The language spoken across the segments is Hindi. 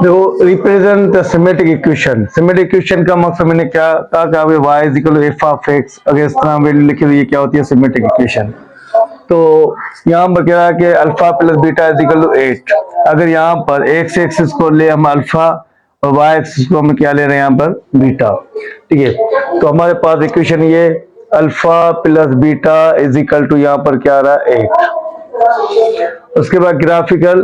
देखो represent the symmetric equation. Symmetric equation का मकसद मैंने क्या कहा कि y is equal to f of x. अगर इस तरह वैल्यू लिखी हुई है क्या होती है सिमेट्रिक इक्वेशन। तो यहाँ पर क्या है कि alpha plus beta is equal to 8। अगर यहाँ पर एक्स एक्सिस को ले हम अल्फा और वाई एक्सिस को हम क्या ले रहे हैं यहाँ पर बीटा। ठीक है, तो हमारे पास इक्वेशन ये alpha plus beta is equal to यहाँ पर क्या आ रहा है 8। उसके बाद ग्राफिकल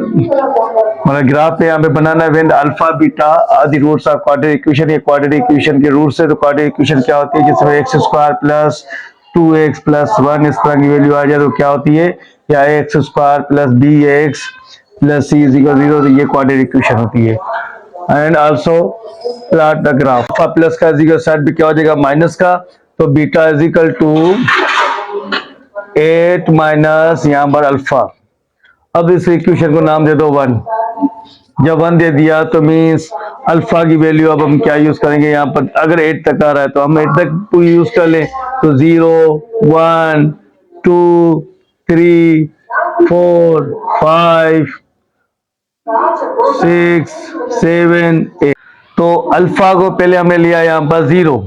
मतलब ग्राफ पे यहाँ पे बनाना है when alpha beta are the roots of quadratic equation. ये क्वाड्रेटिक इक्वेशन के रूट्स है। तो क्वाड्रेटिक इक्वेशन क्या होती है जिसमें x square plus 2x plus 1 इस तरह की वैल्यू आ जाए तो क्या होती है, या x square plus b x plus c is equal 0। तो ये क्वाड्रेटिक इक्वेशन होती है। And also plot the graph. Alpha plus का इज इक्वल साइड पे क्या हो जाएगा माइनस का, तो beta is equal to 8 minus यहाँ पर अल्फा। अब इस इक्वेशन को नाम दे दो 1। जब 1 दे दिया तो मीन्स अल्फा की वैल्यू अब हम क्या यूज करेंगे यहाँ पर, अगर 8 तक आ रहा है तो हम 8 तक यूज कर लें। तो 0 1 2 3 4 5 6 7 8। तो अल्फा को पहले हमने लिया यहाँ पर 0।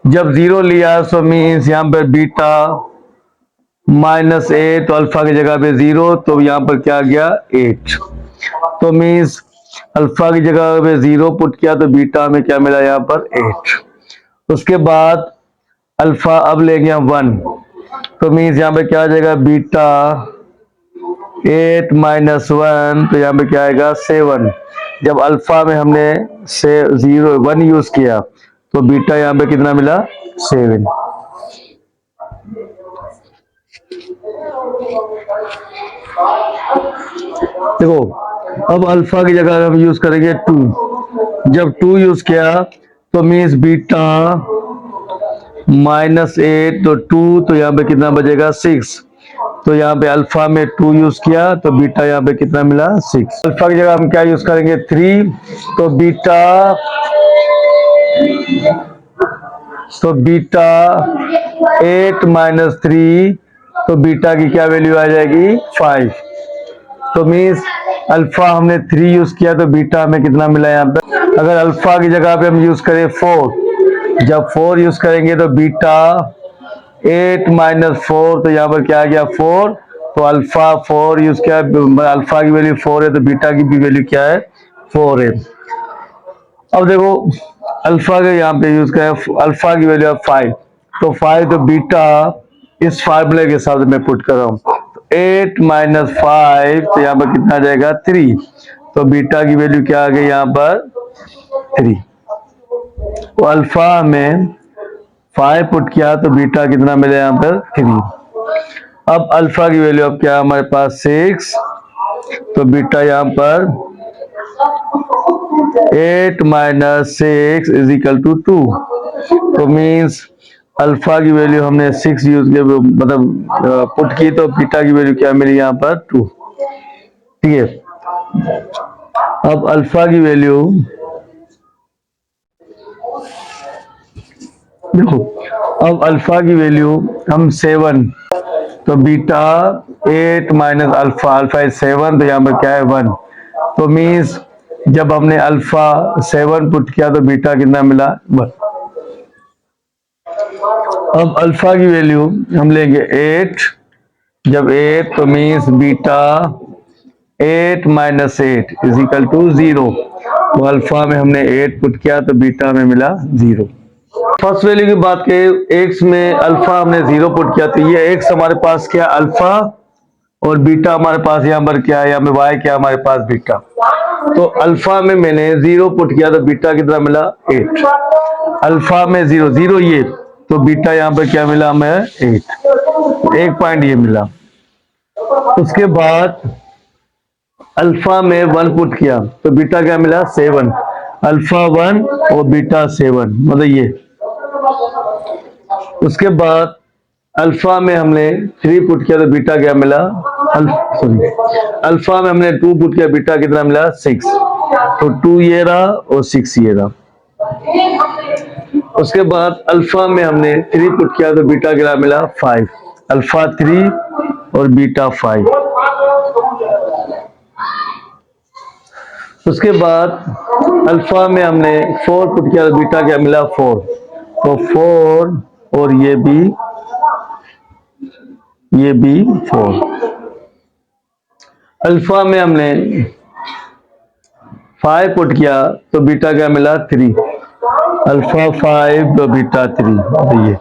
जब 0 लिया तो मीन्स यहाँ पर बीटा -8, तो अल्फा की जगह पे 0, तो यहाँ पर क्या गया 8। तो मीन्स अल्फा की जगह पे 0 पुट किया तो बीटा में क्या मिला यहाँ पर 8। उसके बाद अल्फा अब लेंगे हम 1, तो मीन्स यहाँ पे क्या आ जाएगा बीटा 8 माइनस 1, तो यहाँ पे क्या आएगा 7। जब अल्फा में हमने से 1 यूज किया तो बीटा यहाँ पे कितना मिला 7। देखो अब अल्फा की जगह हम यूज करेंगे 2। जब 2 यूज किया तो मीन्स बीटा -8 तो 2, तो यहाँ पे कितना बचेगा 6। तो यहाँ पे अल्फा में 2 यूज किया तो बीटा यहाँ पे कितना मिला 6। अल्फा की जगह हम क्या यूज करेंगे 3, तो बीटा 8 माइनस 3, तो बीटा की क्या वैल्यू आ जाएगी 5। तो मीन्स अल्फा हमने 3 यूज किया तो बीटा हमें कितना मिला यहाँ पे। अगर अल्फा की जगह पे हम यूज करें 4, जब 4 यूज करेंगे तो बीटा 8 माइनस 4, तो यहाँ पर क्या आ गया 4। तो अल्फा 4 यूज किया, अल्फा की वैल्यू 4 है तो बीटा की भी वैल्यू क्या है 4 है। अब देखो अल्फा के यहाँ पे यूज करें, अल्फा की वैल्यू है 5, तो 5 तो बीटा इस फार्मूले के साथ मैं पुट कर रहा हूँ 8 माइनस 5, तो यहाँ पर कितना आ जाएगा 3। तो बीटा की वैल्यू क्या आ गई यहाँ पर 3। तो अल्फा में 5 पुट किया तो बीटा कितना मिला यहाँ पर 3। अब अल्फा की वैल्यू अब क्या हमारे पास 6, तो बीटा यहाँ पर 8 माइनस 6 इज इक्वल टू 2। तो मीन्स अल्फा की वैल्यू हमने 6 यूज किया मतलब पुट की, तो बीटा की वैल्यू क्या मिली यहाँ पर 2। ठीक है, अब अल्फा की वैल्यू देखो, अब अल्फा की वैल्यू हम 7, तो beta 8 minus alpha, alpha is 7, तो यहाँ पर क्या है 1। तो मीन्स जब हमने अल्फा 7 पुट किया तो बीटा कितना मिला 1। अब अल्फा की वैल्यू हम लेंगे 8, जब 8 तो means beta 8 minus 8 is equal to 0। तो अल्फा में हमने 8 पुट किया तो बीटा में मिला 0। फर्स्ट वैल्यू की बात करें, एक्स में अल्फा हमने 0 पुट किया तो ये एक्स हमारे पास क्या अल्फा और बीटा हमारे पास यहाँ पर क्या है, यहाँ पे वाई क्या हमारे पास बीटा। तो अल्फा में मैंने 0 पुट किया तो बीटा कितना मिला 8। अल्फा में 0 0 ये, तो बीटा यहाँ पर क्या मिला हमें 8, 1 पॉइंट ये मिला। उसके बाद अल्फा में 1 पुट किया तो बीटा क्या मिला 7। अल्फा 1 और बीटा 7 मतलब ये। उसके बाद अल्फा में हमने 3 पुट किया तो बीटा क्या मिला, अल्फा में हमने 2 पुट किया, बीटा कितना मिला 6। तो 2 ये रहा और 6 ये रहा। उसके बाद अल्फा में हमने 3 पुट किया तो बीटा कितना मिला 5। अल्फा 3 और बीटा 5। उसके बाद अल्फा में हमने 4 पुट किया तो बीटा क्या मिला 4, तो 4 और ये भी 4। अल्फा में हमने 5 पुट किया तो बीटा क्या मिला 3, अल्फा 5 तो बीटा 3। ये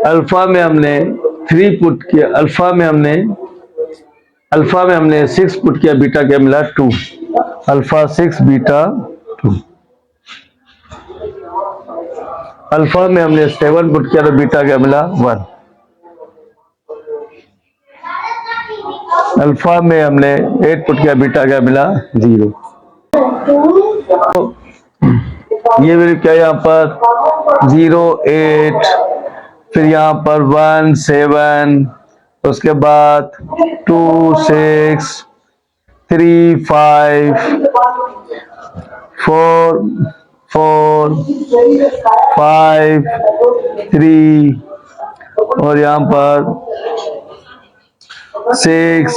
अल्फा में हमने 3 पुट किया, अल्फा में हमने 6 पुट किया, बीटा क्या मिला 2, अल्फा 6 बीटा 2। अल्फा में हमने 7 पुट किया तो बीटा क्या मिला 1। अल्फा में हमने 8 पुट किया, बीटा क्या मिला 0। तो ये वैल्यू क्या है यहाँ पर 0 8, फिर यहाँ पर 1 7, उसके बाद 2 6 3 5 4 4 5 3, और यहाँ पर 6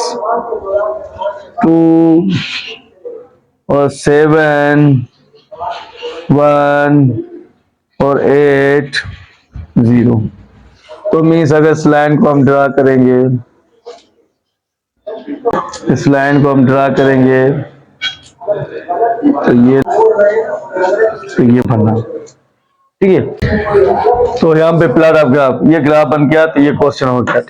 2 और 7 1 और 8 0। तो मीन्स अगर इस लाइन को हम ड्रा करेंगे, इस लाइन को हम ड्रा करेंगे तो ये बनना, ठीक है। तो यहाँ पे प्लॉट ऑफ ग्राफ, ये ग्राफ बन गया तो ये क्वेश्चन हो गया।